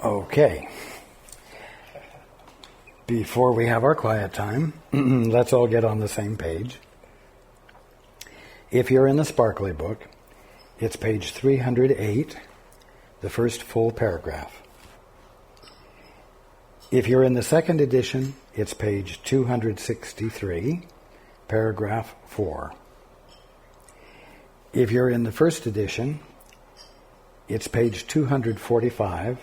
Okay. Before we have our quiet time, let's all get on the same page. If you're in the Sparkly book, it's page 308, the first full paragraph. If you're in the second edition, it's page 263, paragraph 4. If you're in the first edition, it's page 245,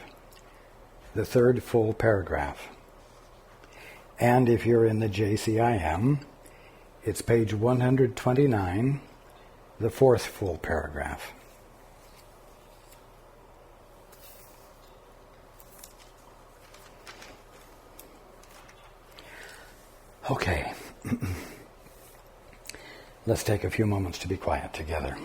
the third full paragraph. And if you're in the JCIM, it's page 129, the fourth full paragraph. Okay. Let's take a few moments to be quiet together.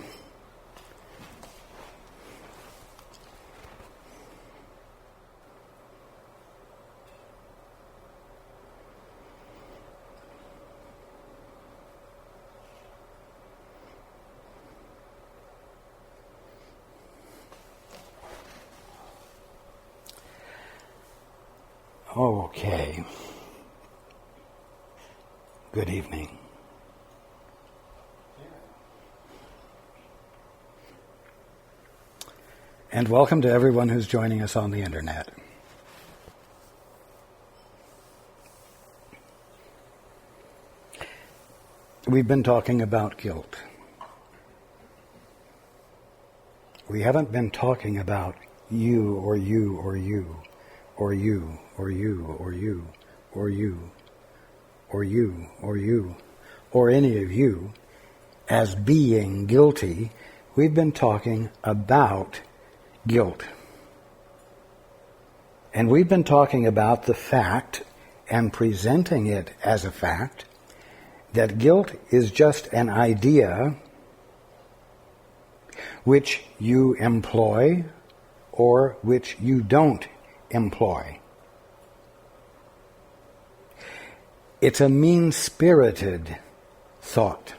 Okay. Good evening. And welcome to everyone who's joining us on the internet. We've been talking about guilt. We haven't been talking about you or you or you or you or you or you or you or you or you or any of you as being guilty. We've been talking about guilt. And we've been talking about the fact and presenting it as a fact that guilt is just an idea which you employ or which you don't employ. It's a mean-spirited thought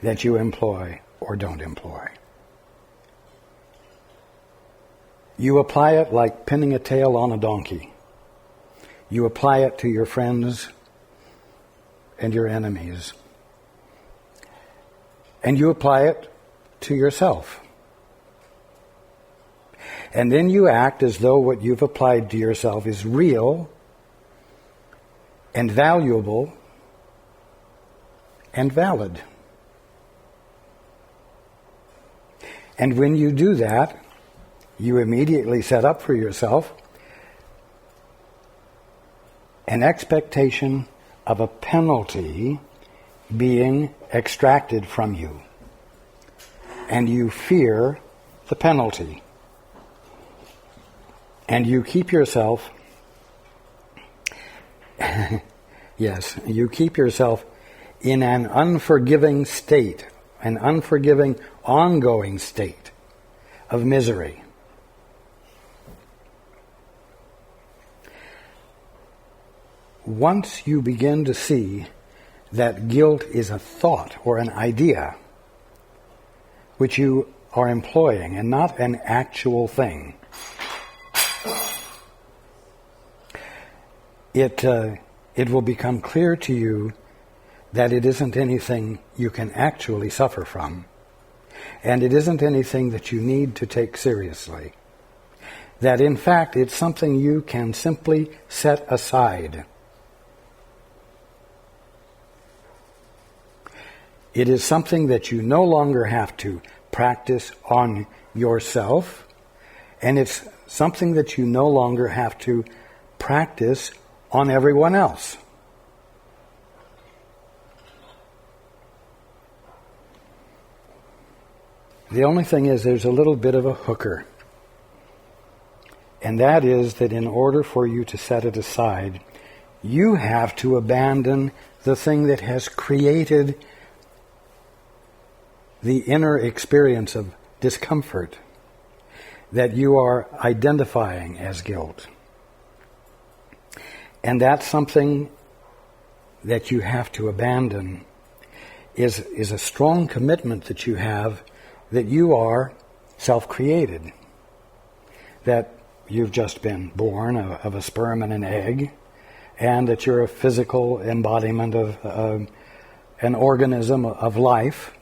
that you employ or don't employ. You apply it like pinning a tail on a donkey. You apply it to your friends and your enemies. And you apply it to yourself. And then you act as though what you've applied to yourself is real and valuable and valid. And when you do that, you immediately set up for yourself an expectation of a penalty being extracted from you. And you fear the penalty. And you keep yourself, yes, you keep yourself in an unforgiving state, an unforgiving, ongoing state of misery. Once you begin to see that guilt is a thought or an idea which you are employing and not an actual thing, it will become clear to you that it isn't anything you can actually suffer from, and it isn't anything that you need to take seriously. That in fact it's something you can simply set aside. It is something that you no longer have to practice on yourself, and it's something that you no longer have to practice on everyone else. The only thing is there's a little bit of a hooker. And that is that in order for you to set it aside, you have to abandon the thing that has created the inner experience of discomfort that you are identifying as guilt. And that's something that you have to abandon, is a strong commitment that you have that you are self-created. that you've just been born of a sperm and an egg, and that you're a physical embodiment of an organism of life,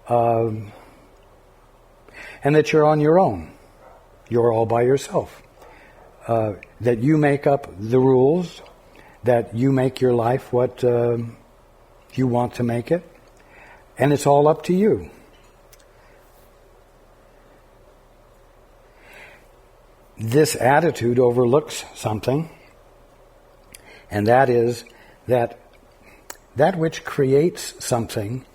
and that you're on your own. You're all by yourself. That you make up the rules, that you make your life what you want to make it, and it's all up to you. This attitude overlooks something, and that is that which creates something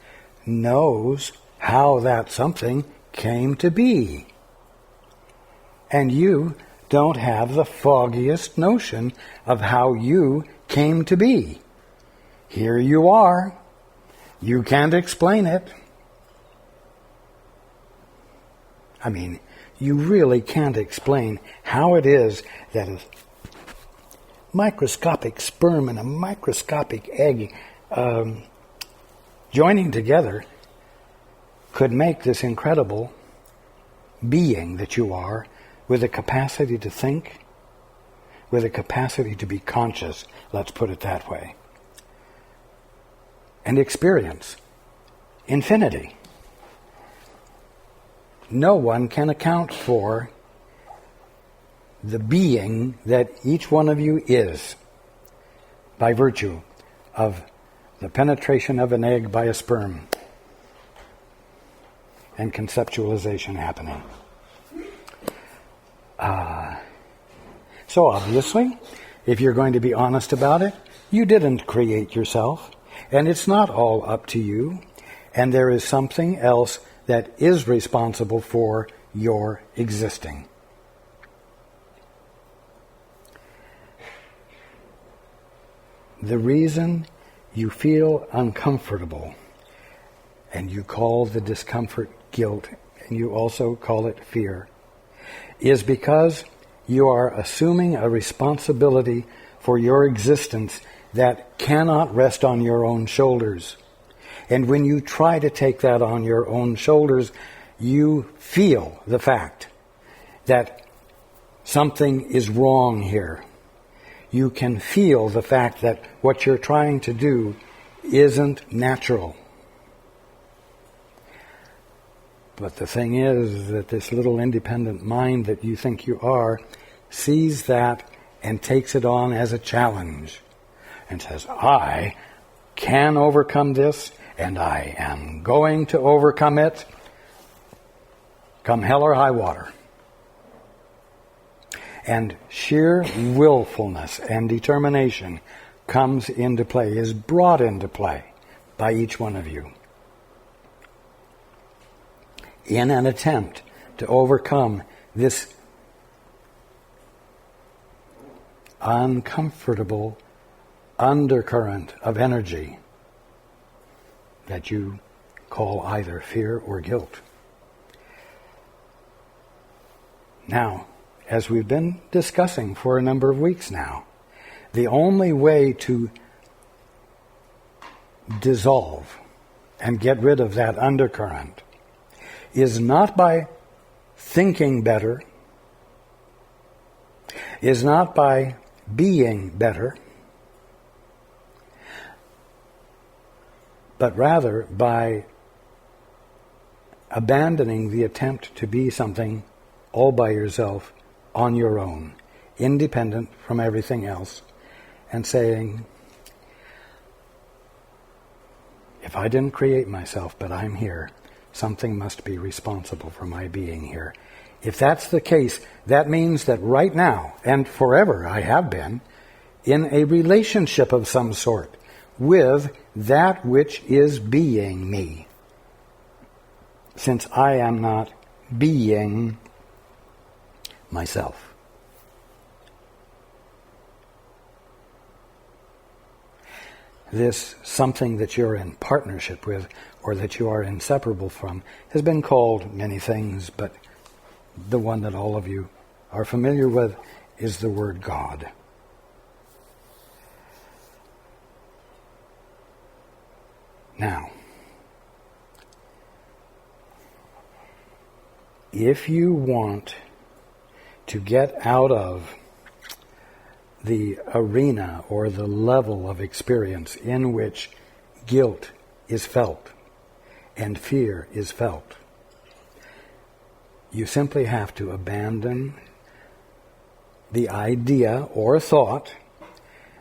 knows how that something came to be. And you don't have the foggiest notion of how you came to be. Here you are. You can't explain it. I mean, you really can't explain how it is that a microscopic sperm and a microscopic egg joining together could make this incredible being that you are, with a capacity to think, with a capacity to be conscious, let's put it that way, and experience infinity. No one can account for the being that each one of you is by virtue of the penetration of an egg by a sperm and conceptualization happening. So obviously, if you're going to be honest about it, you didn't create yourself, and it's not all up to you, and there is something else that is responsible for your existing. The reason you feel uncomfortable, and you call the discomfort guilt, and you also call it fear, is because you are assuming a responsibility for your existence that cannot rest on your own shoulders. And when you try to take that on your own shoulders, you feel the fact that something is wrong here. You can feel the fact that what you're trying to do isn't natural. But the thing is that this little independent mind that you think you are sees that and takes it on as a challenge and says, I can overcome this, and I am going to overcome it, come hell or high water. And sheer willfulness and determination comes into play, is brought into play by each one of you in an attempt to overcome this uncomfortable undercurrent of energy that you call either fear or guilt. Now, as we've been discussing for a number of weeks now, the only way to dissolve and get rid of that undercurrent is not by thinking better, is not by being better, but rather by abandoning the attempt to be something all by yourself, on your own, independent from everything else, and saying, if I didn't create myself, but I'm here, something must be responsible for my being here. If that's the case, that means that right now, and forever I have been, in a relationship of some sort with that which is being me. Since I am not being myself. This something that you're in partnership with, or that you are inseparable from, has been called many things, but the one that all of you are familiar with is the word God. Now, if you want to get out of the arena or the level of experience in which guilt is felt and fear is felt. You simply have to abandon the idea or thought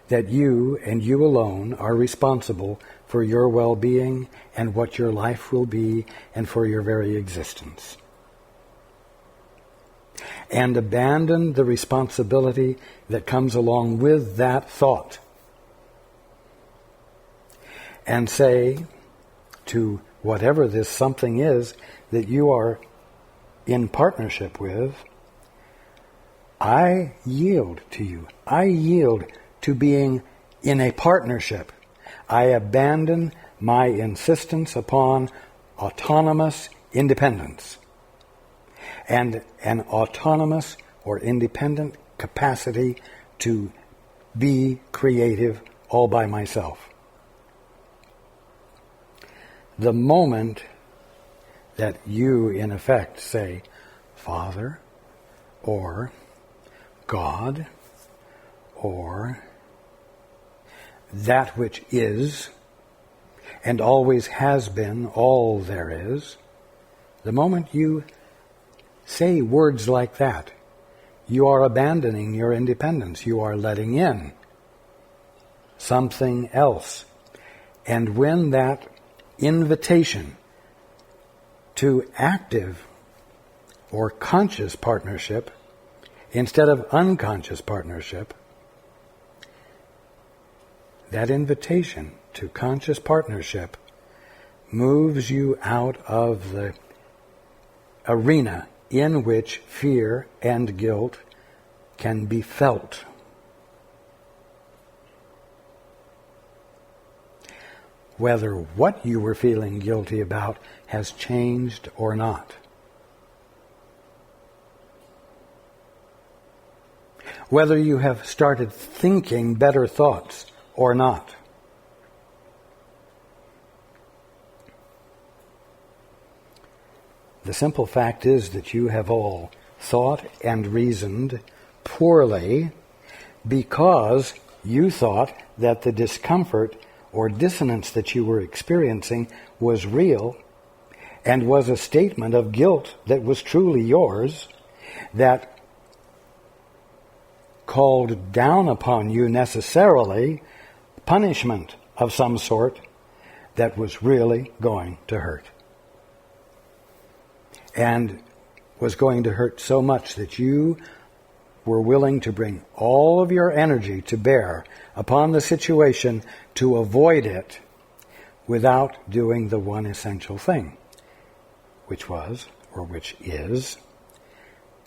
that you and you alone are responsible for your well-being and what your life will be and for your very existence. And abandon the responsibility that comes along with that thought. And say to whatever this something is that you are in partnership with, I yield to you. I yield to being in a partnership. I abandon my insistence upon autonomous independence and an autonomous or independent capacity to be creative all by myself. The moment that you, in effect, say, Father, or God, or that which is, and always has been all there is, the moment you say words like that, you are abandoning your independence. You are letting in something else. And when that invitation to active or conscious partnership instead of unconscious partnership, that invitation to conscious partnership moves you out of the arena in which fear and guilt can be felt. Whether what you were feeling guilty about has changed or not. Whether you have started thinking better thoughts or not. The simple fact is that you have all thought and reasoned poorly because you thought that the discomfort or dissonance that you were experiencing was real and was a statement of guilt that was truly yours, that called down upon you necessarily punishment of some sort that was really going to hurt. And was going to hurt so much that you were willing to bring all of your energy to bear upon the situation to avoid it without doing the one essential thing, which was, or which is,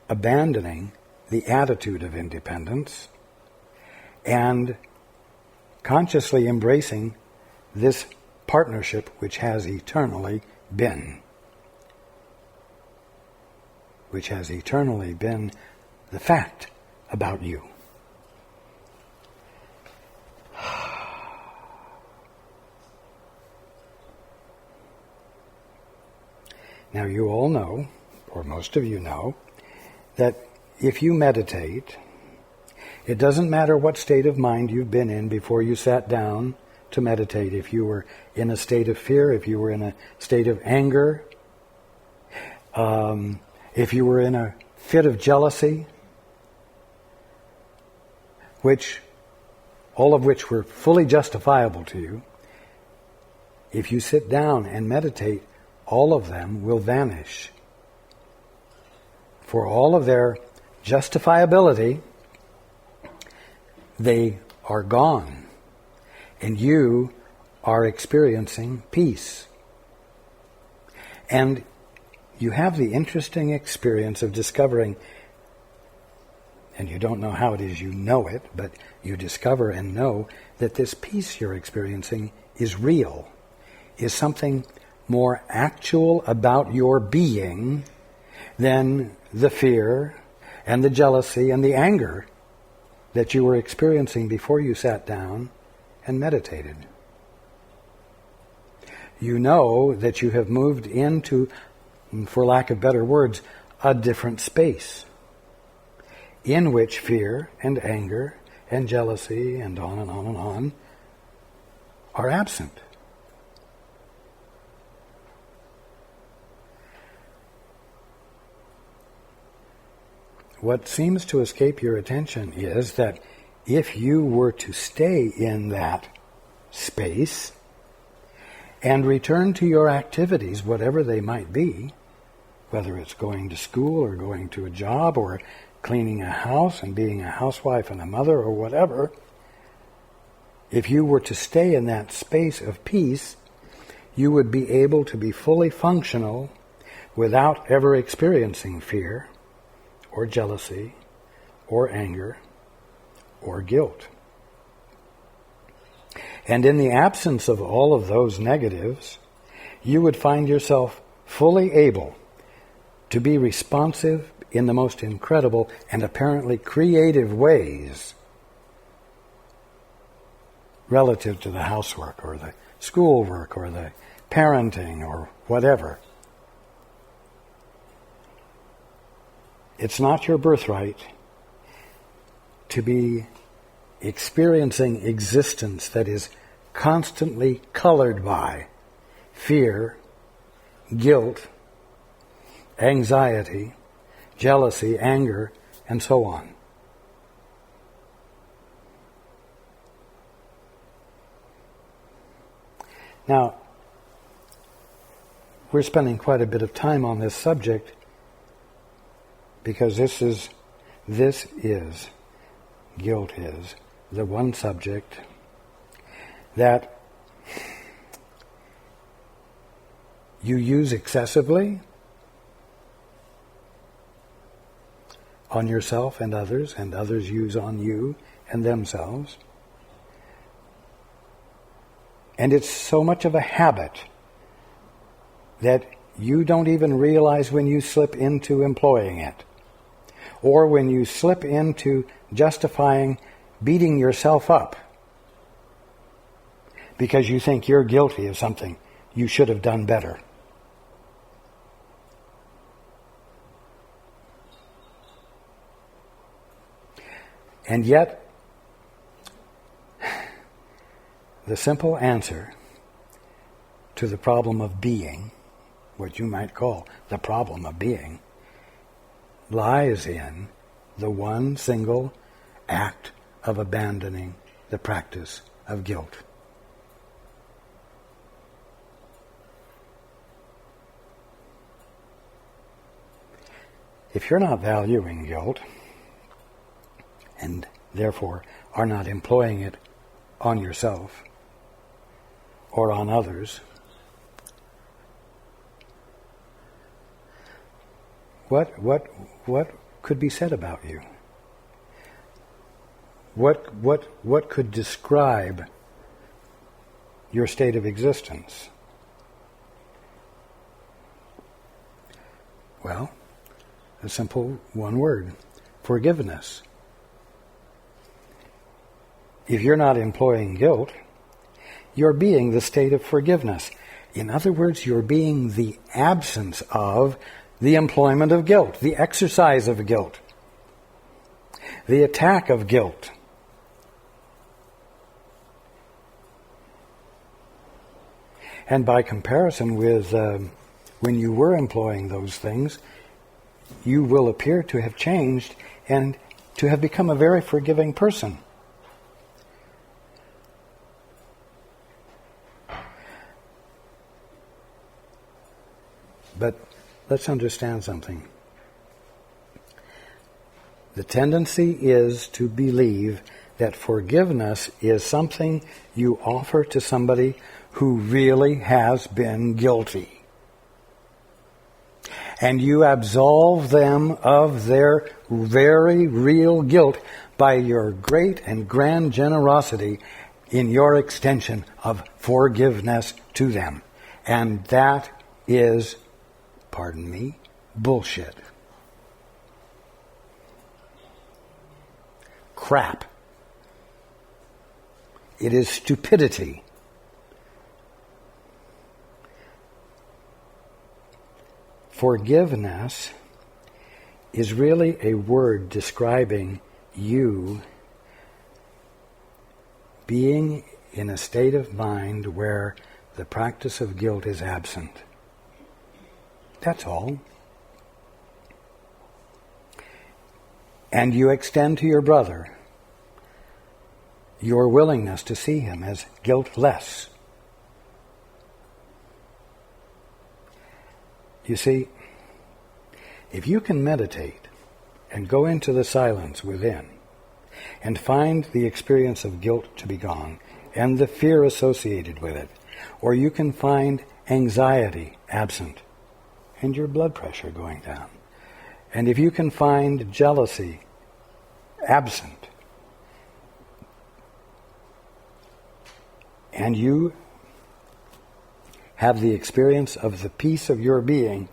abandoning the attitude of independence and consciously embracing this partnership which has eternally been. Which has eternally been the fact about you. Now you all know, or most of you know, that if you meditate, it doesn't matter what state of mind you've been in before you sat down to meditate. If you were in a state of fear, if you were in a state of anger, if you were in a fit of jealousy, all of which were fully justifiable to you, if you sit down and meditate, all of them will vanish. For all of their justifiability, they are gone. And you are experiencing peace. And you have the interesting experience of discovering, and you don't know how it is you know it, but you discover and know that this peace you're experiencing is real, is something more actual about your being than the fear and the jealousy and the anger that you were experiencing before you sat down and meditated. You know that you have moved into, for lack of better words, a different space. in which fear and anger and jealousy and on and on and on are absent. What seems to escape your attention is that if you were to stay in that space and return to your activities, whatever they might be, whether it's going to school or going to a job or cleaning a house and being a housewife and a mother or whatever, if you were to stay in that space of peace, you would be able to be fully functional without ever experiencing fear or jealousy or anger or guilt. And in the absence of all of those negatives, you would find yourself fully able to be responsive in the most incredible and apparently creative ways relative to the housework or the schoolwork or the parenting or whatever. It's not your birthright to be experiencing existence that is constantly colored by fear, guilt, anxiety, jealousy, anger, and so on. Now, we're spending quite a bit of time on this subject because this is, guilt is, the one subject that you use excessively on yourself and others use on you and themselves. And it's so much of a habit that you don't even realize when you slip into employing it, or when you slip into justifying beating yourself up because you think you're guilty of something you should have done better. And yet, the simple answer to the problem of being, what you might call the problem of being, lies in the one single act of abandoning the practice of guilt. If you're not valuing guilt, and therefore are not employing it on yourself or on others, what could be said about you? What could describe your state of existence? Well, a simple one word: forgiveness. If you're not employing guilt, you're being the state of forgiveness. In other words, you're being the absence of the employment of guilt, the exercise of guilt, the attack of guilt. And by comparison with when you were employing those things, you will appear to have changed and to have become a very forgiving person. But let's understand something. The tendency is to believe that forgiveness is something you offer to somebody who really has been guilty. And you absolve them of their very real guilt by your great and grand generosity in your extension of forgiveness to them. And that is, pardon me, bullshit. Crap. It is stupidity. Forgiveness is really a word describing you being in a state of mind where the practice of guilt is absent. That's all. And you extend to your brother your willingness to see him as guiltless. You see, if you can meditate and go into the silence within and find the experience of guilt to be gone and the fear associated with it, or you can find anxiety absent and your blood pressure going down, and if you can find jealousy absent, and you have the experience of the peace of your being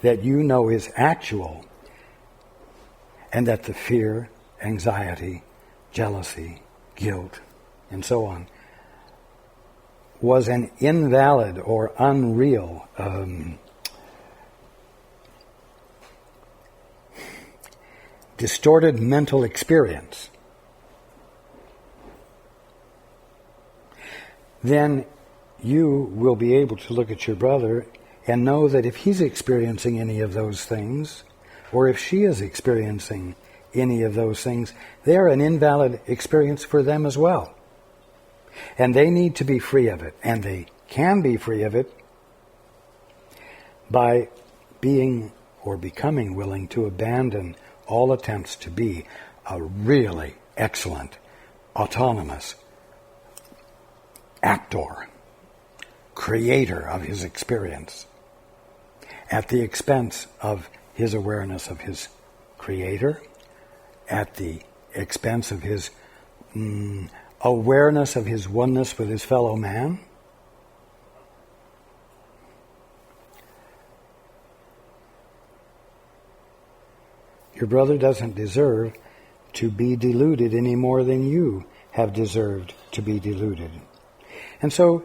that you know is actual, and that the fear, anxiety, jealousy, guilt, and so on was an invalid or unreal distorted mental experience, then you will be able to look at your brother and know that if he's experiencing any of those things, or if she is experiencing any of those things, they're an invalid experience for them as well. And they need to be free of it. And they can be free of it by being or becoming willing to abandon all attempts to be a really excellent, autonomous actor, creator of his experience, at the expense of his awareness of his creator, at the expense of his awareness of his oneness with his fellow man. Your brother doesn't deserve to be deluded any more than you have deserved to be deluded. And so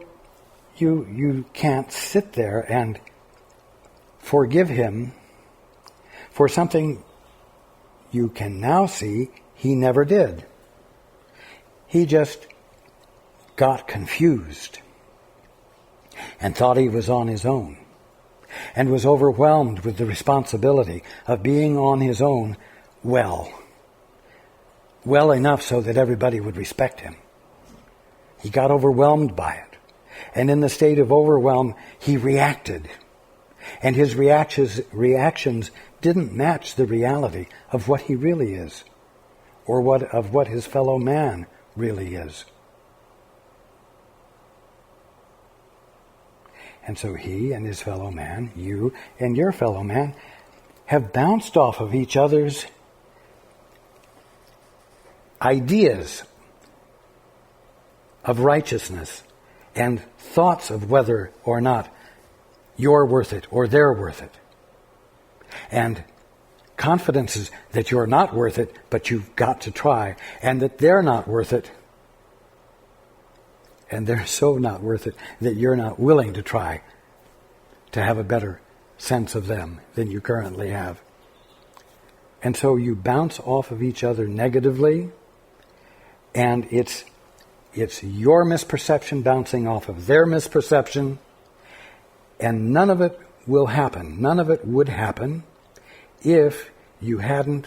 you can't sit there and forgive him for something you can now see he never did. He just got confused and thought he was on his own and was overwhelmed with the responsibility of being on his own well enough so that everybody would respect him. He got overwhelmed by it. And in the state of overwhelm, he reacted. And his reactions didn't match the reality of what he really is, or of what his fellow man really is. And so he and his fellow man, you and your fellow man, have bounced off of each other's ideas of righteousness and thoughts of whether or not you're worth it or they're worth it. And confidences that you're not worth it, but you've got to try, and that they're not worth it, and they're so not worth it that you're not willing to try to have a better sense of them than you currently have. And so you bounce off of each other negatively, and it's your misperception bouncing off of their misperception, and none of it will happen. None of it would happen if you hadn't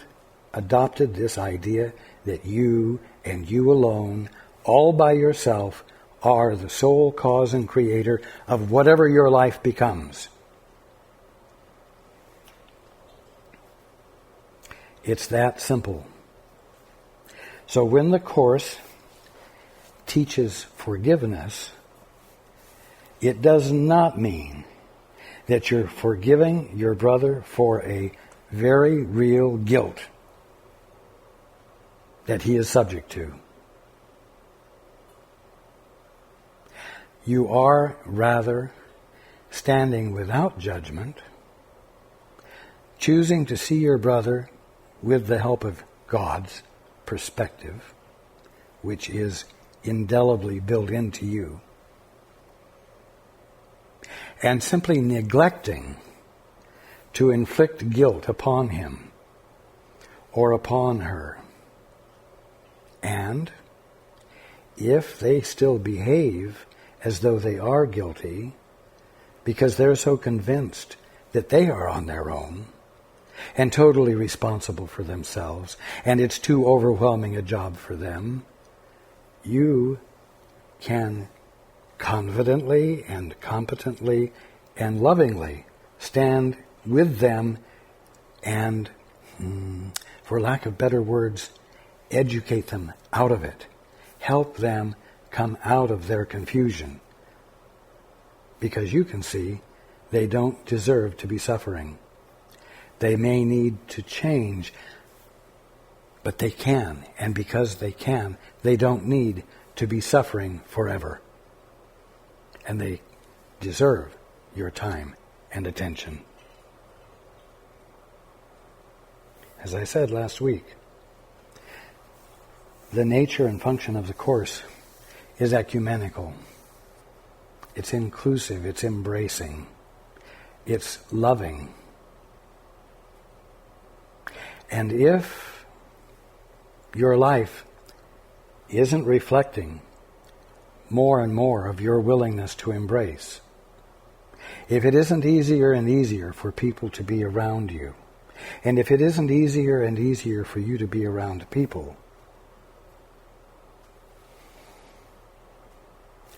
adopted this idea that you and you alone, all by yourself, are the sole cause and creator of whatever your life becomes. It's that simple. So when the Course teaches forgiveness, it does not mean that you're forgiving your brother for a very real guilt that he is subject to. You are rather standing without judgment, choosing to see your brother with the help of God's perspective, which is indelibly built into you, and simply neglecting to inflict guilt upon him or upon her. And if they still behave as though they are guilty, because they're so convinced that they are on their own and totally responsible for themselves, and it's too overwhelming a job for them, you can confidently and competently and lovingly stand with them and, for lack of better words, educate them out of it. Help them come out of their confusion. Because you can see they don't deserve to be suffering. They may need to change, but they can. And because they can, they don't need to be suffering forever. And they deserve your time and attention. As I said last week, the nature and function of the Course is ecumenical. It's inclusive, it's embracing, it's loving. And if your life isn't reflecting more and more of your willingness to embrace, if it isn't easier and easier for people to be around you, and if it isn't easier and easier for you to be around people,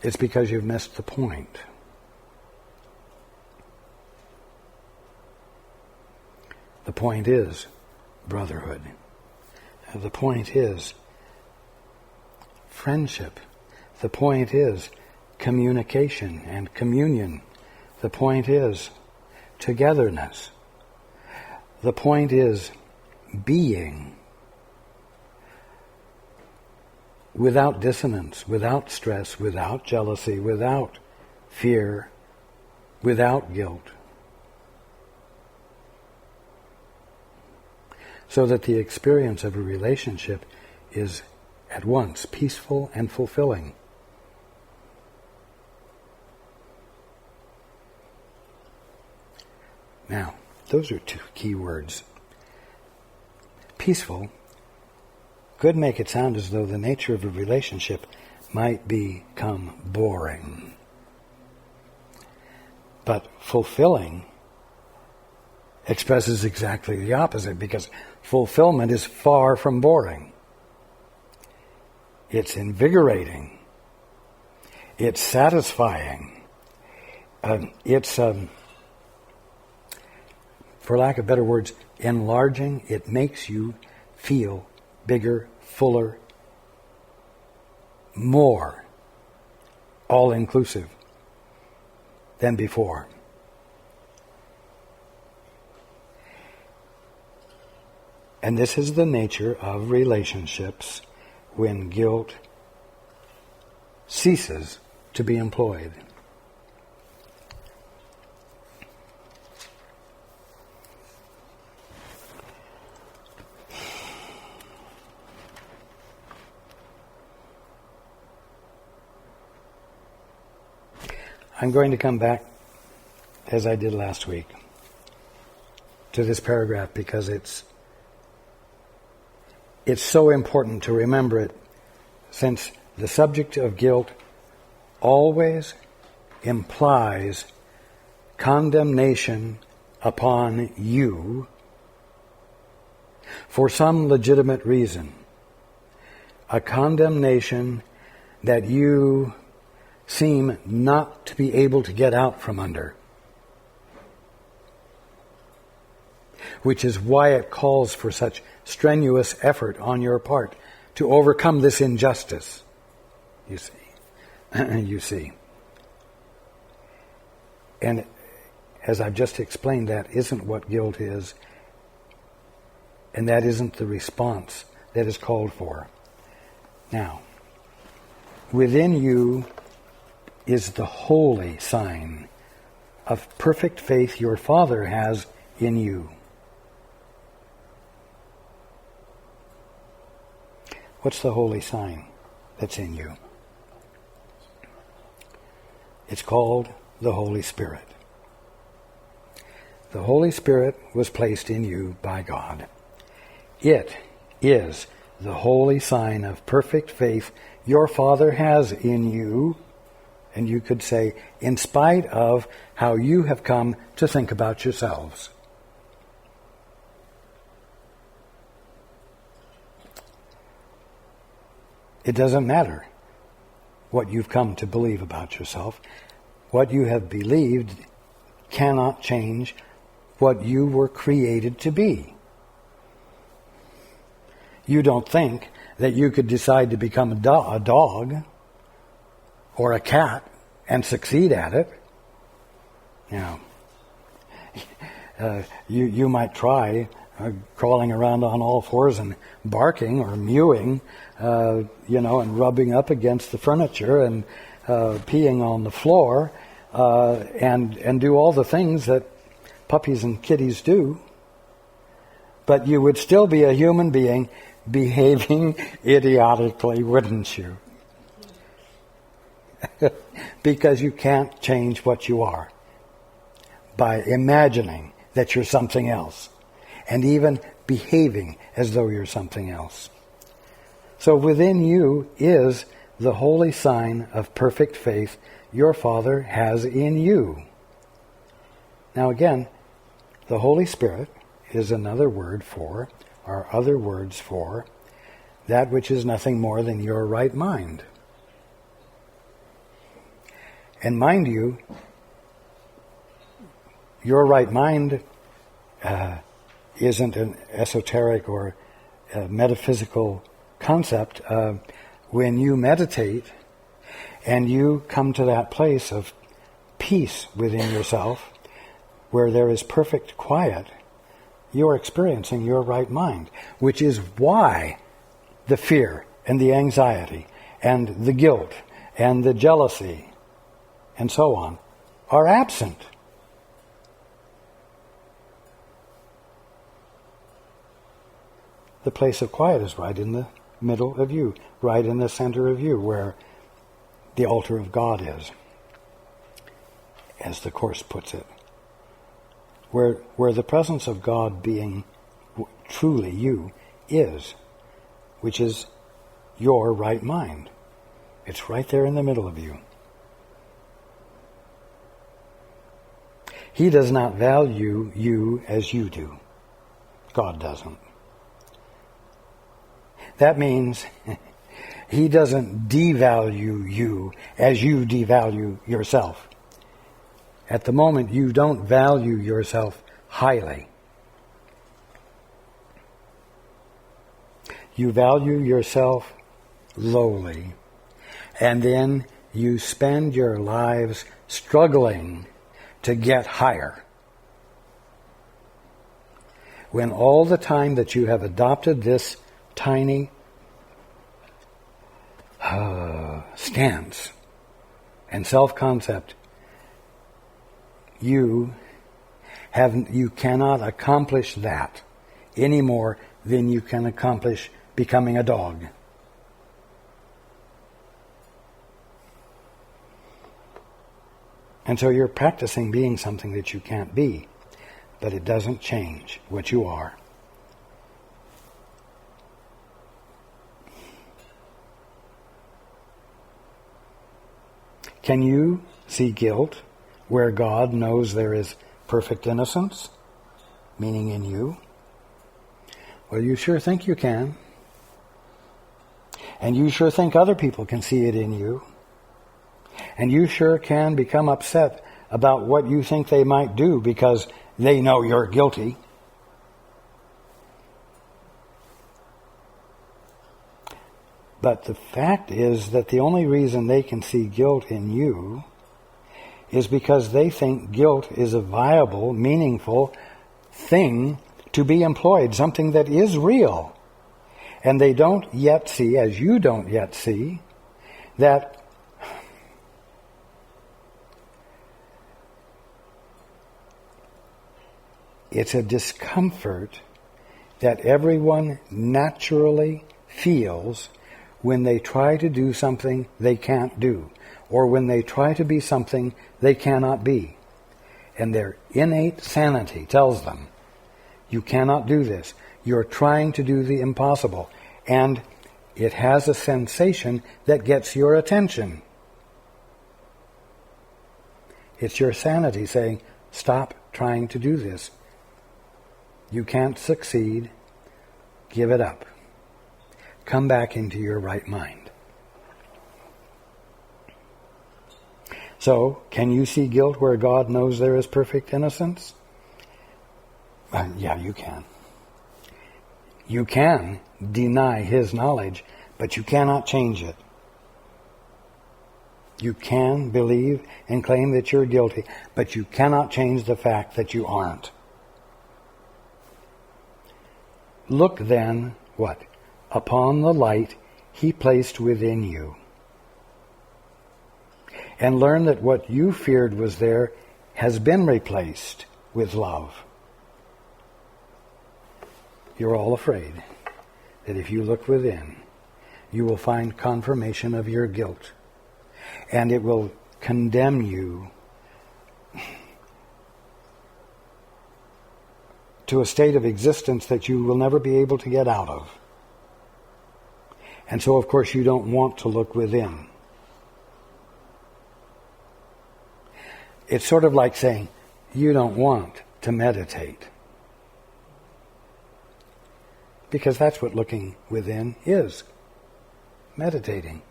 it's because you've missed the point. The point is brotherhood. The point is friendship. The point is communication and communion. The point is togetherness. The point is being without dissonance, without stress, without jealousy, without fear, without guilt. So that the experience of a relationship is at once peaceful and fulfilling. Now, those are two key words. Peaceful could make it sound as though the nature of a relationship might become boring. But fulfilling expresses exactly the opposite, because fulfillment is far from boring. It's invigorating. It's satisfying. It's, for lack of better words, enlarging. It makes you feel bigger, fuller, more all-inclusive than before. And this is the nature of relationships when guilt ceases to be employed. I'm going to come back, as I did last week, to this paragraph because it's so important to remember it, since the subject of guilt always implies condemnation upon you for some legitimate reason. A condemnation that you seem not to be able to get out from under. Which is why it calls for such strenuous effort on your part to overcome this injustice. You see. You see. And as I've just explained, that isn't what guilt is, and that isn't the response that is called for. Now, within you is the holy sign of perfect faith your Father has in you. What's the holy sign that's in you? It's called the Holy Spirit. The Holy Spirit was placed in you by God. It is the holy sign of perfect faith your Father has in you. And you could say, in spite of how you have come to think about yourselves. It doesn't matter what you've come to believe about yourself. What you have believed cannot change what you were created to be. You don't think that you could decide to become a dog or a cat and succeed at it. You might try crawling around on all fours and barking or mewing, and rubbing up against the furniture and peeing on the floor, and do all the things that puppies and kitties do. But you would still be a human being behaving idiotically, wouldn't you? Because you can't change what you are by imagining that you're something else and even behaving as though you're something else. So within you is the holy sign of perfect faith your Father has in you. Now again, the Holy Spirit is another word for, or other words for, that which is nothing more than your right mind. And mind you, your right mind isn't an esoteric or metaphysical concept. When you meditate and you come to that place of peace within yourself, where there is perfect quiet, you are experiencing your right mind, which is why the fear and the anxiety and the guilt and the jealousy and so on are absent. The place of quiet is right in the middle of you, right in the center of you, where the altar of God is, as the Course puts it. Where the presence of God being truly you is, which is your right mind. It's right there in the middle of you. He does not value you as you do. God doesn't. That means He doesn't devalue you as you devalue yourself. At the moment, you don't value yourself highly. You value yourself lowly. And then you spend your lives struggling to get higher. When all the time that you have adopted this tiny stance and self-concept, you cannot accomplish that any more than you can accomplish becoming a dog. And so you're practicing being something that you can't be, but it doesn't change what you are. Can you see guilt where God knows there is perfect innocence, meaning in you? Well, you sure think you can. And you sure think other people can see it in you. And you sure can become upset about what you think they might do because they know you're guilty. But the fact is that the only reason they can see guilt in you is because they think guilt is a viable, meaningful thing to be employed, something that is real. And they don't yet see, as you don't yet see, that it's a discomfort that everyone naturally feels when they try to do something they can't do, or when they try to be something they cannot be. And their innate sanity tells them, you cannot do this. You're trying to do the impossible. And it has a sensation that gets your attention. It's your sanity saying, stop trying to do this. You can't succeed. Give it up. Come back into your right mind. So, can you see guilt where God knows there is perfect innocence? Yeah, you can. You can deny His knowledge, but you cannot change it. You can believe and claim that you're guilty, but you cannot change the fact that you aren't. Look then, what? Upon the light He placed within you. And learn that what you feared was there has been replaced with love. You're all afraid that if you look within, you will find confirmation of your guilt. And it will condemn you to a state of existence that you will never be able to get out of. And so, of course, you don't want to look within. It's sort of like saying, you don't want to meditate. Because that's what looking within is. Meditating.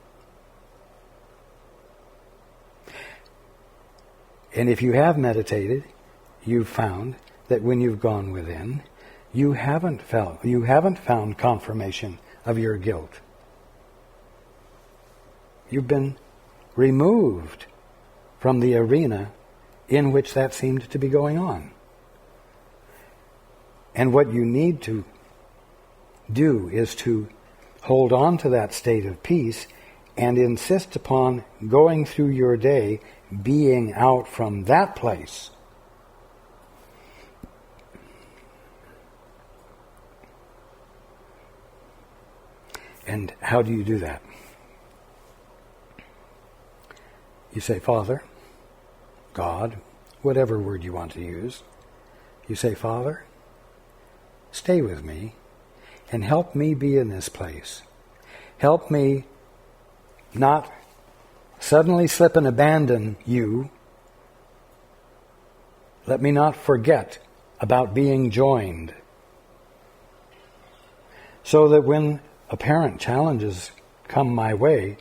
And if you have meditated, you've found that when you've gone within, you haven't found confirmation of your guilt. You've been removed from the arena in which that seemed to be going on. And what you need to do is to hold on to that state of peace and insist upon going through your day being out from that place. And how do you do that? You say, Father, God, whatever word you want to use. You say, Father, stay with me and help me be in this place. Help me not suddenly slip and abandon you. Let me not forget about being joined. So that when apparent challenges come my way,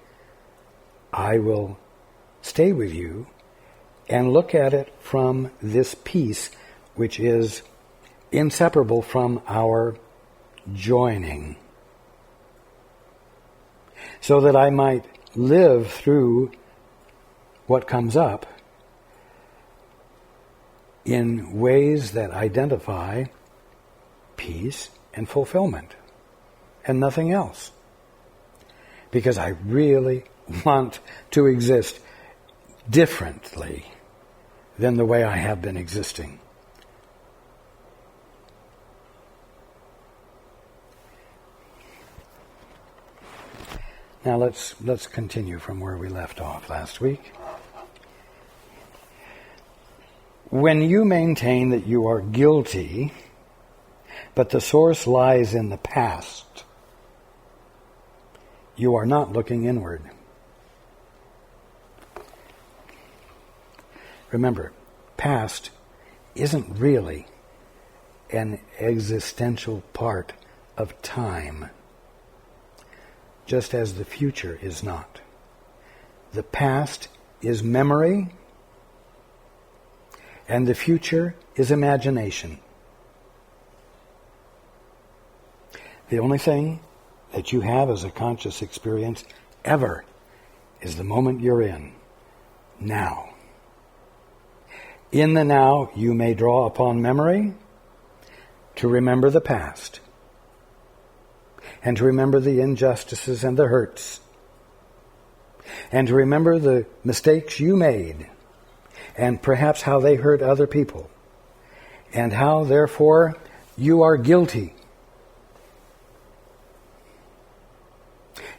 I will stay with you and look at it from this peace which is inseparable from our joining. So that I might live through what comes up in ways that identify peace and fulfillment and nothing else. Because I really want to exist differently than the way I have been existing. Now let's continue from where we left off last week. When you maintain that you are guilty, but the source lies in the past, you are not looking inward. Remember, past isn't really an existential part of time, just as the future is not. The past is memory, and the future is imagination. The only thing that you have as a conscious experience ever is the moment you're in, now. In the now, you may draw upon memory to remember the past and to remember the injustices and the hurts and to remember the mistakes you made and perhaps how they hurt other people and how, therefore, you are guilty.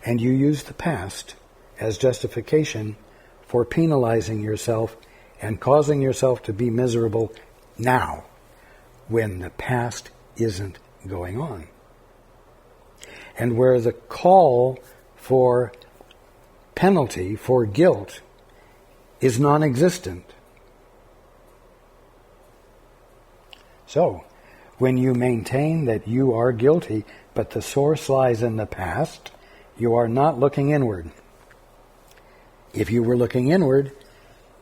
And you use the past as justification for penalizing yourself and causing yourself to be miserable now, when the past isn't going on. And where the call for penalty, for guilt, is non-existent. So, when you maintain that you are guilty, but the source lies in the past, you are not looking inward. If you were looking inward,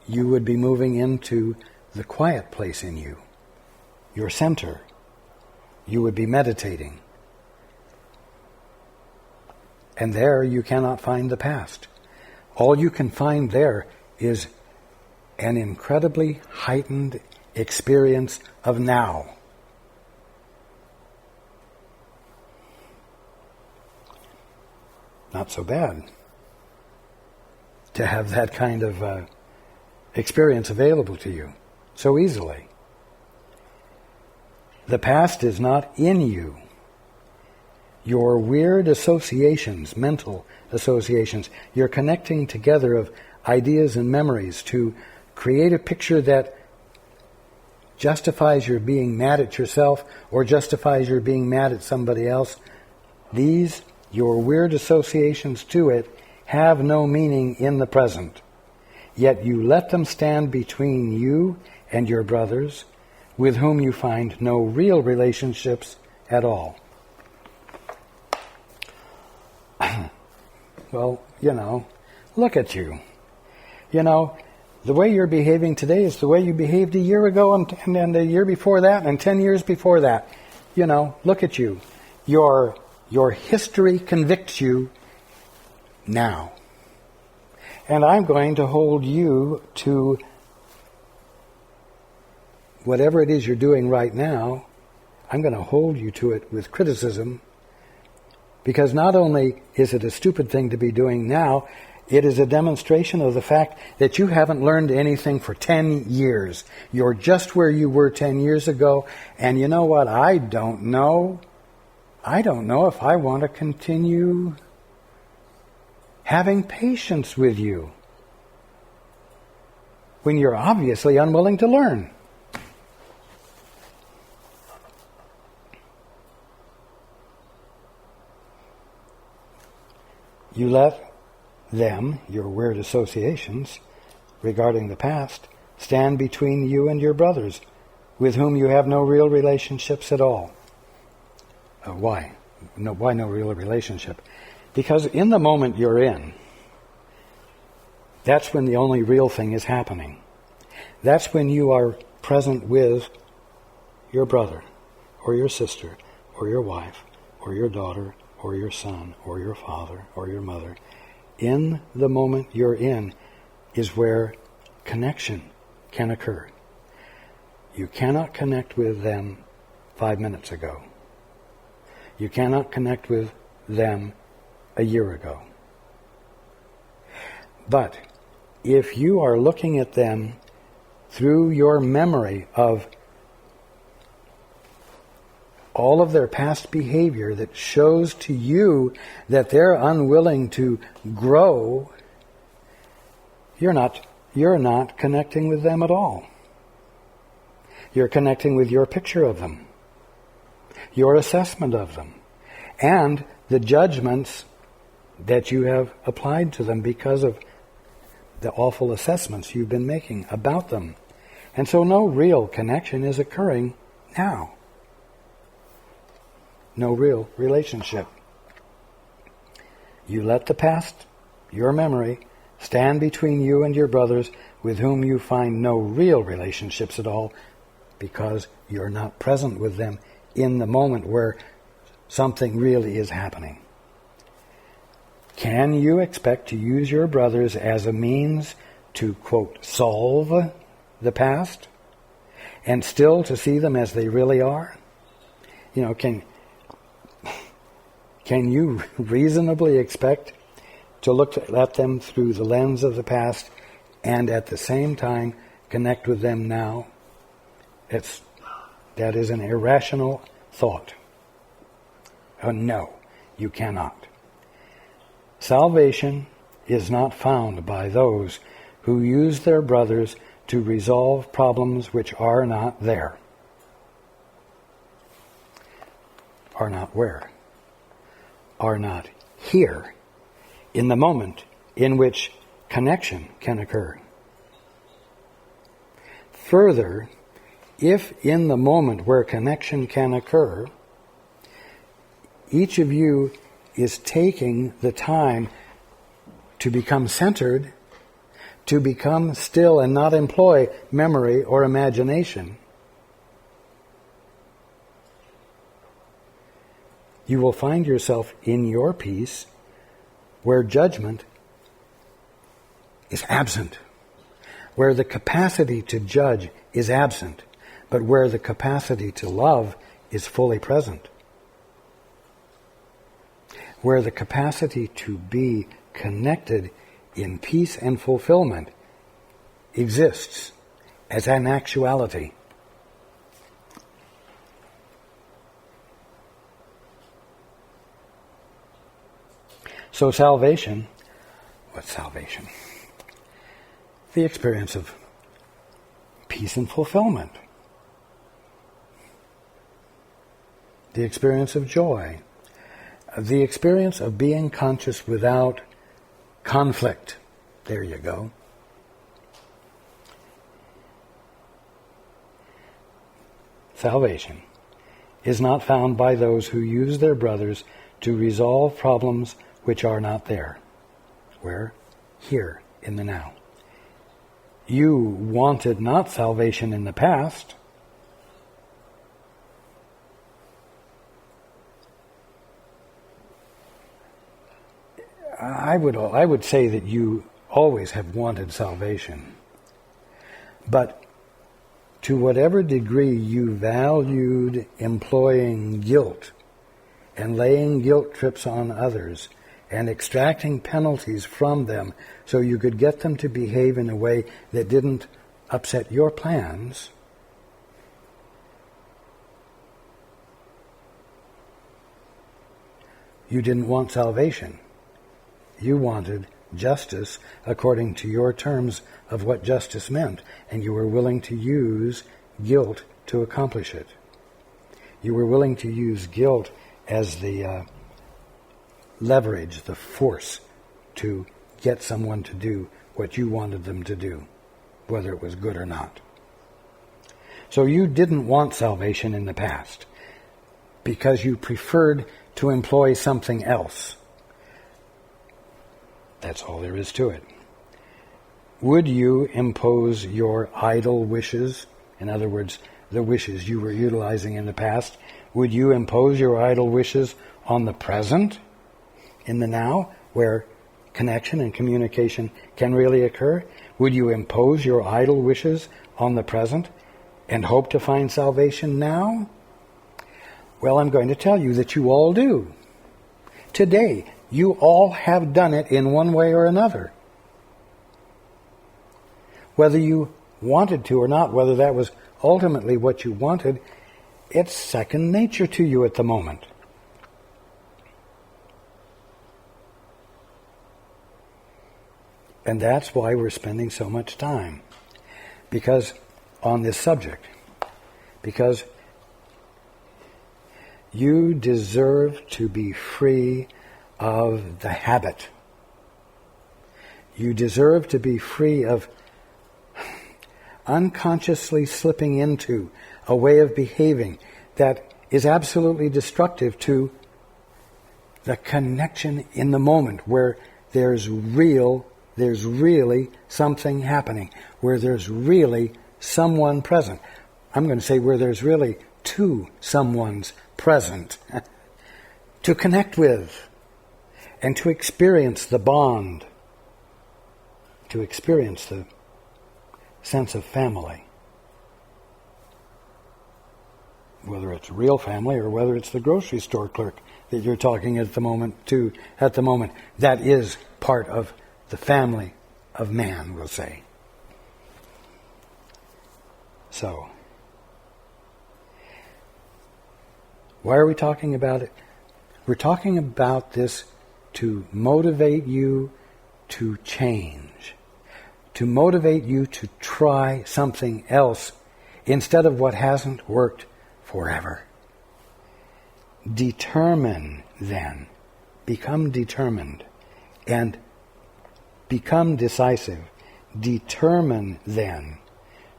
you would be moving into the quiet place in you, your center. You would be meditating. And there you cannot find the past. All you can find there is an incredibly heightened experience of now. Not so bad to have that kind of experience available to you so easily. The past is not in you. Your weird associations, mental associations, you're connecting together of ideas and memories to create a picture that justifies your being mad at yourself or justifies your being mad at somebody else. These, your weird associations to it, have no meaning in the present. Yet you let them stand between you and your brothers, with whom you find no real relationships at all. Well, look at you. The way you're behaving today is the way you behaved a year ago and the year before that and 10 years before that. Look at you. Your history convicts you now. And I'm going to hold you to whatever it is you're doing right now. I'm going to hold you to it with criticism, because not only is it a stupid thing to be doing now, it is a demonstration of the fact that you haven't learned anything for 10 years. You're just where you were 10 years ago, and you know what? I don't know if I want to continue having patience with you when you're obviously unwilling to learn. You let them, your weird associations regarding the past, stand between you and your brothers, with whom you have no real relationships at all. Why? Why no real relationship? Because in the moment you're in, that's when the only real thing is happening. That's when you are present with your brother, or your sister, or your wife, or your daughter, or your son, or your father, or your mother. In the moment you're in is where connection can occur. You cannot connect with them 5 minutes ago. You cannot connect with them a year ago. But if you are looking at them through your memory of all of their past behavior that shows to you that they're unwilling to grow, you're not connecting with them at all. You're connecting with your picture of them, your assessment of them, and the judgments that you have applied to them because of the awful assessments you've been making about them. And so no real connection is occurring now. No real relationship. You let the past, your memory, stand between you and your brothers, with whom you find no real relationships at all, because you're not present with them in the moment where something really is happening. Can you expect to use your brothers as a means to, quote, solve the past, and still to see them as they really are? Can you reasonably expect to look at them through the lens of the past and at the same time connect with them now? That is an irrational thought. No, you cannot. Salvation is not found by those who use their brothers to resolve problems which are not there. are not where? Are not here, in the moment in which connection can occur. Further, if in the moment where connection can occur, each of you is taking the time to become centered, to become still and not employ memory or imagination, you will find yourself in your peace where judgment is absent, where the capacity to judge is absent, but where the capacity to love is fully present, where the capacity to be connected in peace and fulfillment exists as an actuality. So salvation, what's salvation? The experience of peace and fulfillment. The experience of joy. The experience of being conscious without conflict. There you go. Salvation is not found by those who use their brothers to resolve problems which are not there. Where? Here, in the now. You wanted not salvation in the past. I would say that you always have wanted salvation. But to whatever degree you valued employing guilt and laying guilt trips on others and extracting penalties from them so you could get them to behave in a way that didn't upset your plans, you didn't want salvation. You wanted justice according to your terms of what justice meant, and you were willing to use guilt to accomplish it. You were willing to use guilt as the leverage, the force to get someone to do what you wanted them to do, whether it was good or not. So you didn't want salvation in the past because you preferred to employ something else. That's all there is to it. Would you impose your idle wishes, in other words, the wishes you were utilizing in the past, would you impose your idle wishes on the present, in the now, where connection and communication can really occur? Would you impose your idle wishes on the present and hope to find salvation now? Well, I'm going to tell you that you all do. Today, you all have done it in one way or another. Whether you wanted to or not, whether that was ultimately what you wanted, it's second nature to you at the moment. And that's why we're spending so much time on this subject. Because you deserve to be free of the habit. You deserve to be free of unconsciously slipping into a way of behaving that is absolutely destructive to the connection in the moment where there's really something happening, where there's really someone present. I'm going to say where there's really two someones present to connect with and to experience the bond, to experience the sense of family. Whether it's real family or whether it's the grocery store clerk that you're talking at the moment, that is part of the family of man, we'll say. So, why are we talking about it? We're talking about this to motivate you to change, to motivate you to try something else instead of what hasn't worked forever. determine then, become determined, and become decisive. Determine then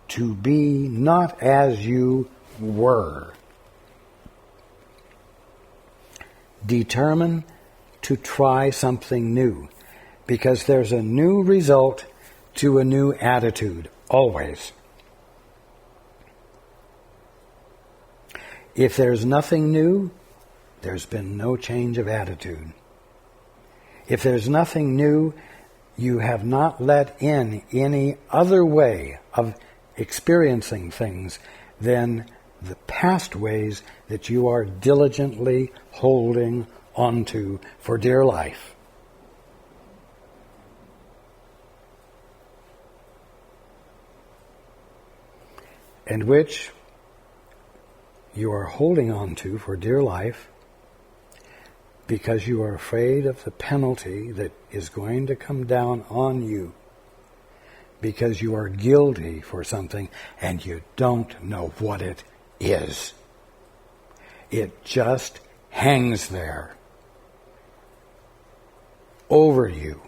to be not as you were. Determine to try something new, because there's a new result to a new attitude, always. If there's nothing new, there's been no change of attitude. If there's nothing new, you have not let in any other way of experiencing things than the past ways that you are diligently holding onto for dear life. And which you are holding on to for dear life because you are afraid of the penalty that is going to come down on you, because you are guilty for something and you don't know what it is. It just hangs there over you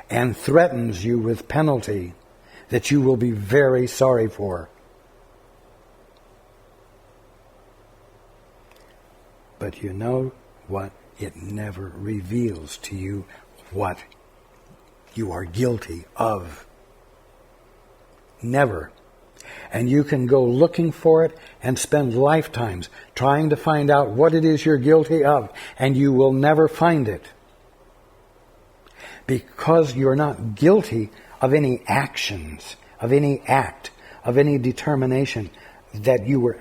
and threatens you with penalty that you will be very sorry for. But you know what? It never reveals to you what you are guilty of. Never. And you can go looking for it and spend lifetimes trying to find out what it is you're guilty of, and you will never find it. Because you're not guilty of any actions, of any act, of any determination that you were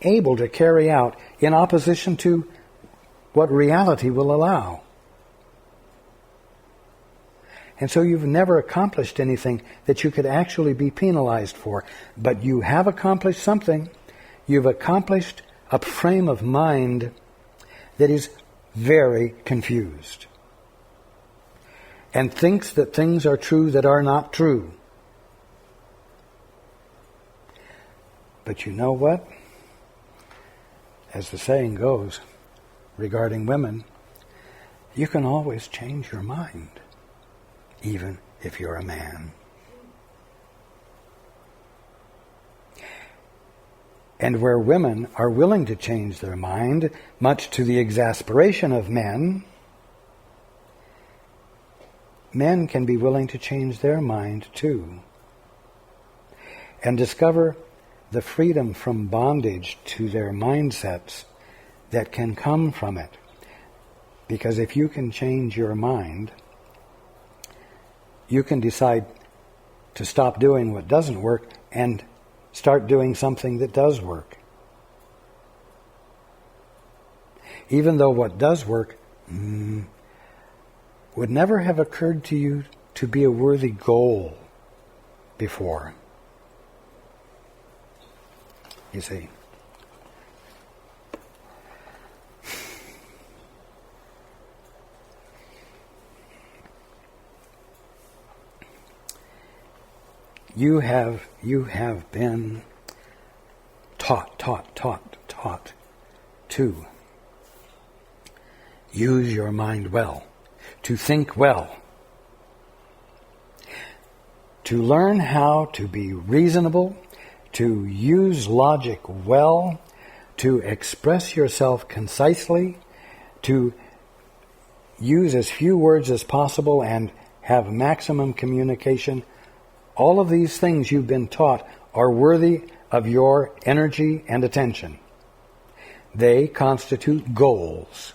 able to carry out in opposition to what reality will allow. And so you've never accomplished anything that you could actually be penalized for. But you have accomplished something. You've accomplished a frame of mind that is very confused and thinks that things are true that are not true. But you know what? As the saying goes regarding women, you can always change your mind, even if you're a man. And where women are willing to change their mind, much to the exasperation of men, men can be willing to change their mind too, and discover the freedom from bondage to their mindsets that can come from it. Because if you can change your mind, you can decide to stop doing what doesn't work and start doing something that does work. Even though what does work would never have occurred to you to be a worthy goal before. You see. You have been taught to use your mind well, to think well, to learn how to be reasonable, to use logic well, to express yourself concisely, to use as few words as possible and have maximum communication. All of these things you've been taught are worthy of your energy and attention. They constitute goals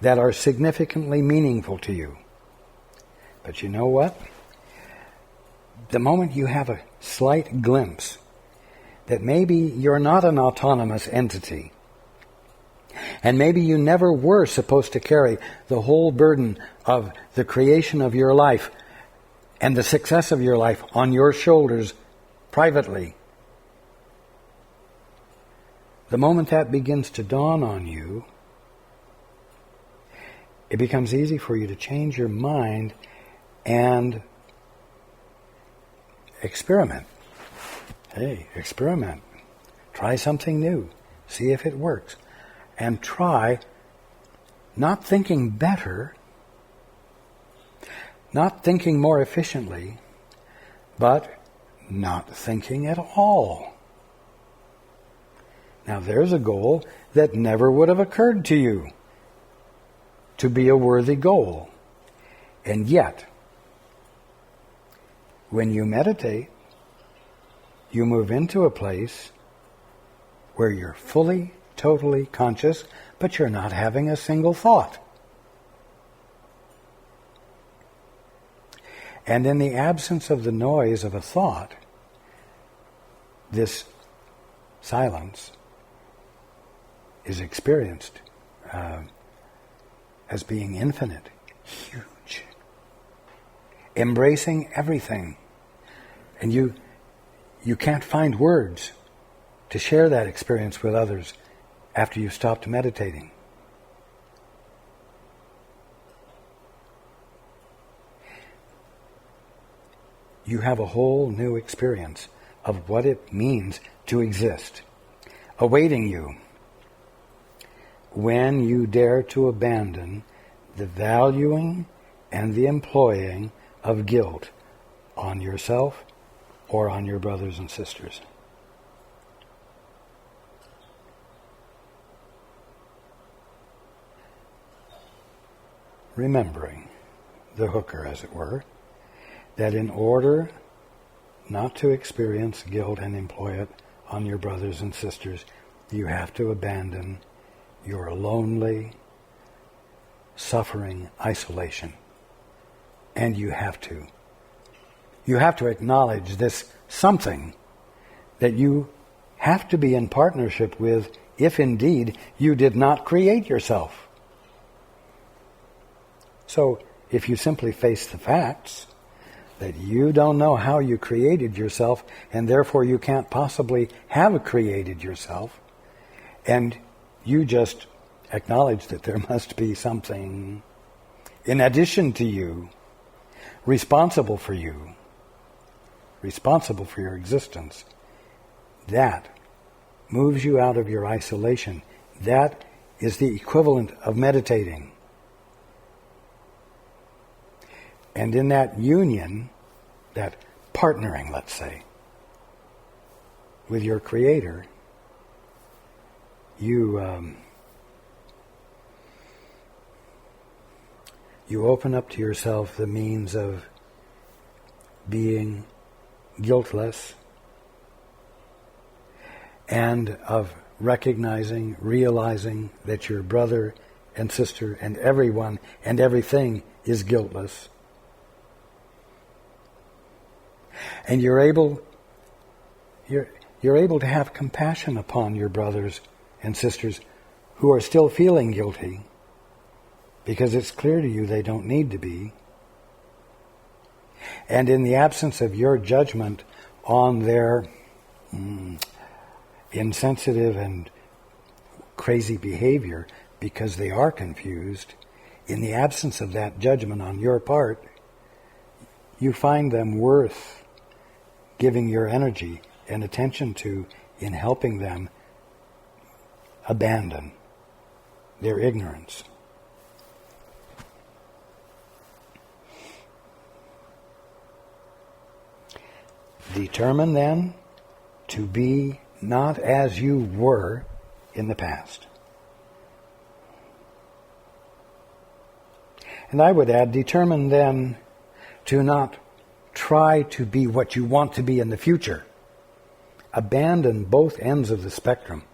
that are significantly meaningful to you. But you know what? The moment you have a slight glimpse that maybe you're not an autonomous entity, and maybe you never were supposed to carry the whole burden of the creation of your life and the success of your life on your shoulders privately. The moment that begins to dawn on you, it becomes easy for you to change your mind and experiment. Hey, experiment. Try something new. See if it works. And try not thinking better, not thinking more efficiently, but not thinking at all. Now there's a goal that never would have occurred to you to be a worthy goal. And yet, when you meditate, you move into a place where you're fully, totally conscious, but you're not having a single thought. And in the absence of the noise of a thought, this silence is experienced as being infinite, huge, embracing everything. And you can't find words to share that experience with others after you've stopped meditating. You have a whole new experience of what it means to exist, awaiting you when you dare to abandon the valuing and the employing of guilt on yourself or on your brothers and sisters. Remembering the hooker, as it were, that in order not to experience guilt and employ it on your brothers and sisters, you have to abandon your lonely, suffering isolation. And you have to acknowledge this something that you have to be in partnership with if indeed you did not create yourself. So if you simply face the facts that you don't know how you created yourself and therefore you can't possibly have created yourself, and you just acknowledge that there must be something in addition to you, responsible for you, responsible for your existence, that moves you out of your isolation. That is the equivalent of meditating. And in that union, that partnering, let's say, with your Creator, you open up to yourself the means of being guiltless and of recognizing, realizing that your brother and sister and everyone and everything is guiltless. And you're able to have compassion upon your brothers and sisters who are still feeling guilty, because it's clear to you they don't need to be. And in the absence of your judgment on their insensitive and crazy behavior, because they are confused, in the absence of that judgment on your part, you find them worth giving your energy and attention to in helping them abandon their ignorance. Determine then to be not as you were in the past. And I would add, determine then to not try to be what you want to be in the future. Abandon both ends of the spectrum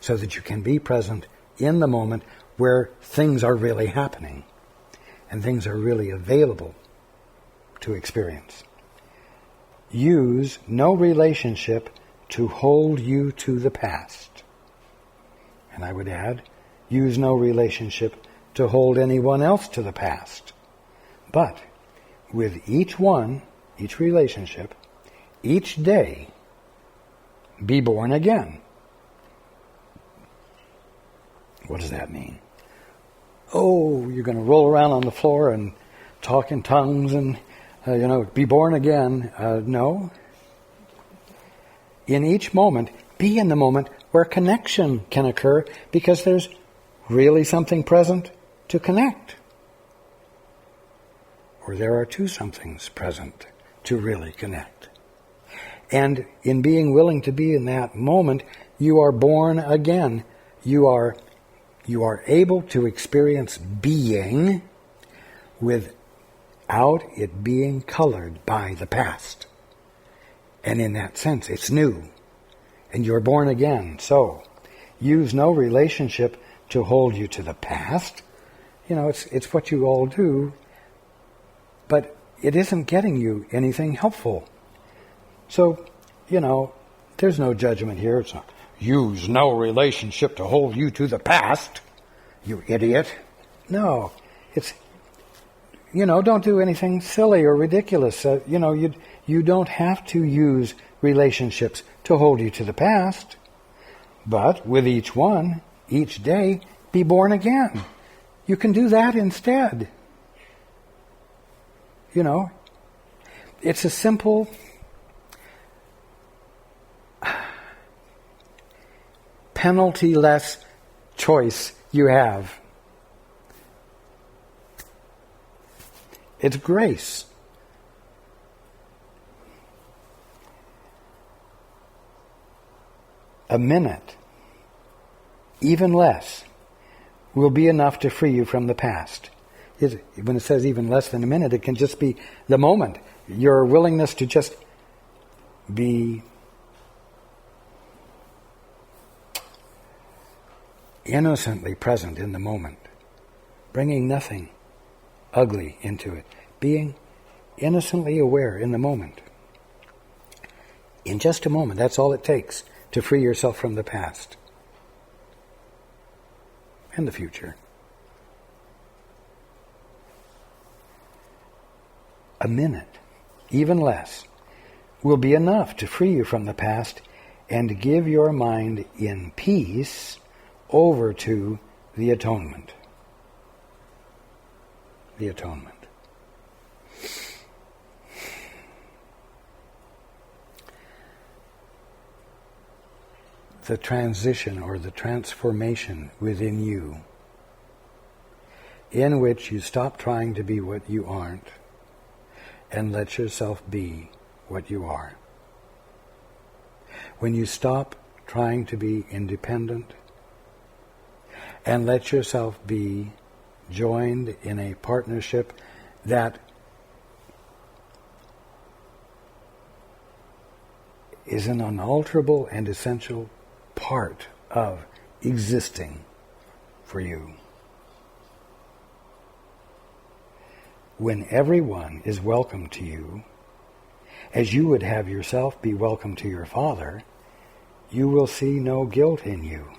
so that you can be present in the moment where things are really happening and things are really available to experience. Use no relationship to hold you to the past. And I would add, use no relationship to hold anyone else to the past. But with each relationship, each day, be born again. What does that mean? Oh, you're going to roll around on the floor and talk in tongues and, be born again. No. In each moment, Be in the moment where connection can occur because there's really something present to connect. Or there are two somethings present to really connect. And in being willing to be in that moment, you are born again. You are able to experience being without it being colored by the past. And in that sense, it's new. And you're born again. So, use no relationship to hold you to the past. You know, it's what you all do. But it isn't getting you anything helpful. So, you know, there's no judgment here. It's not, use no relationship to hold you to the past, you idiot. No, it's, you know, don't do anything silly or ridiculous. You know, you don't have to use relationships to hold you to the past. But with each one, each day, be born again. You can do that instead. You know, it's a simple penalty-less choice you have. It's grace. A minute, even less, will be enough to free you from the past. When it says even less than a minute, it can just be the moment. Your willingness to just be innocently present in the moment, bringing nothing ugly into it, being innocently aware in the moment. In just a moment, that's all it takes to free yourself from the past and the future. A minute, even less, will be enough to free you from the past and to give your mind in peace over to the atonement. The atonement. The transition or the transformation within you, in which you stop trying to be what you aren't and let yourself be what you are. When you stop trying to be independent and let yourself be joined in a partnership that is an unalterable and essential part of existing for you. When everyone is welcome to you, as you would have yourself be welcome to your Father, you will see no guilt in you.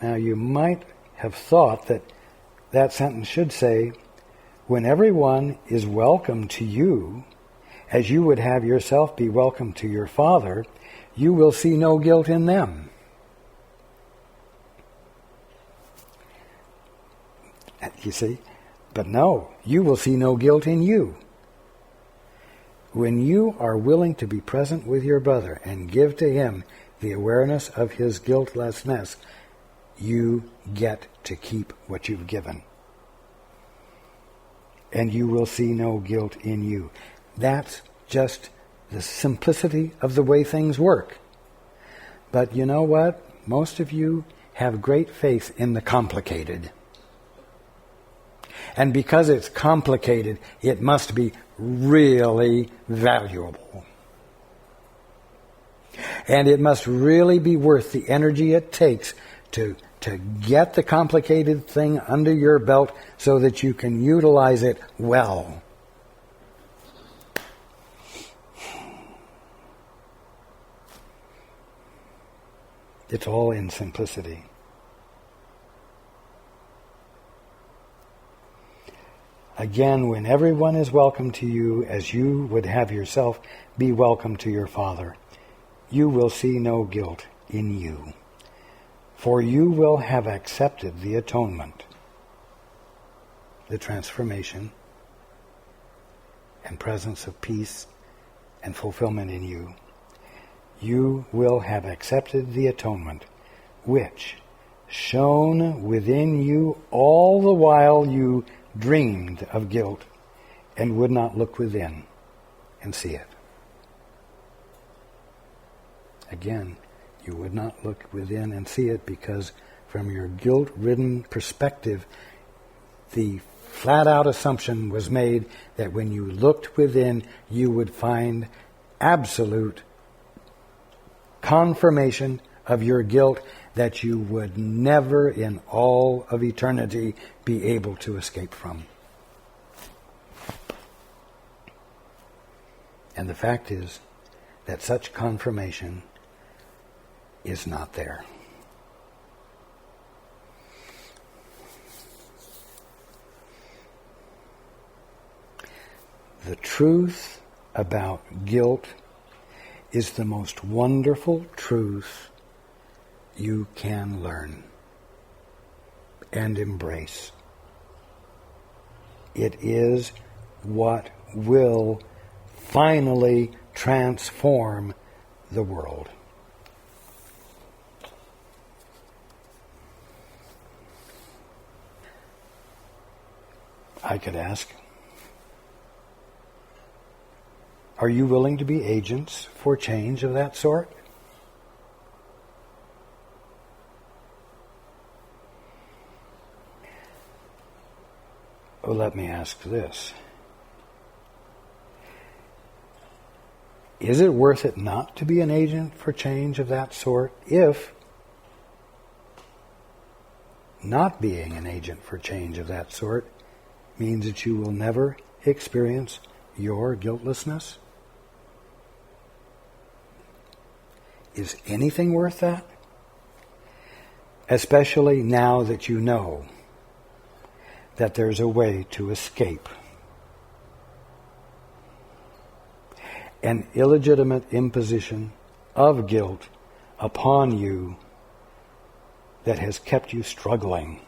Now, you might have thought that that sentence should say, when everyone is welcome to you, as you would have yourself be welcome to your Father, you will see no guilt in them. You see? But no, you will see no guilt in you. When you are willing to be present with your brother and give to him the awareness of his guiltlessness, you get to keep what you've given. And you will see no guilt in you. That's just the simplicity of the way things work. But you know what? Most of you have great faith in the complicated. And because it's complicated, it must be really valuable. And it must really be worth the energy it takes to get the complicated thing under your belt so that you can utilize it well. It's all in simplicity. Again, when everyone is welcome to you as you would have yourself be welcome to your Father, you will see no guilt in you. For you will have accepted the atonement, the transformation, and presence of peace and fulfillment in you. you will have accepted the atonement, which shone within you all the while you dreamed of guilt and would not look within and see it. Again, you would not look within and see it because from your guilt-ridden perspective, the flat-out assumption was made that when you looked within, you would find absolute confirmation of your guilt that you would never in all of eternity be able to escape from. And the fact is that such confirmation is not there. The truth about guilt is the most wonderful truth you can learn and embrace. It is what will finally transform the world. I could ask, are you willing to be agents for change of that sort? Well, let me ask this. Is it worth it not to be an agent for change of that sort if not being an agent for change of that sort means that you will never experience your guiltlessness? Is anything worth that? Especially now that you know that there's a way to escape an illegitimate imposition of guilt upon you that has kept you struggling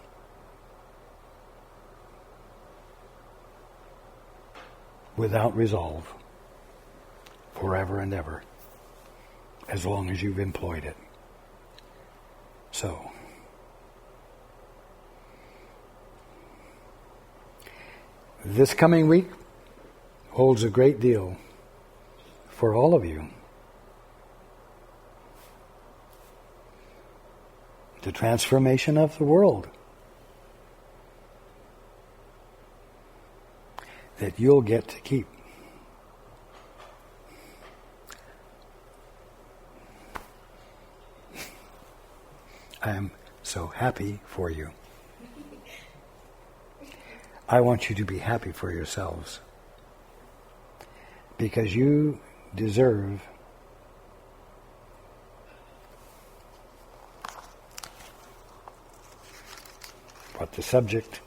without resolve forever and ever, as long as you've employed it. So, this coming week holds a great deal for all of you. The transformation of the world that you'll get to keep. I am so happy for you. I want you to be happy for yourselves, because you deserve what the subject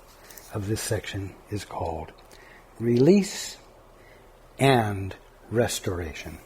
of this section is called: release and restoration.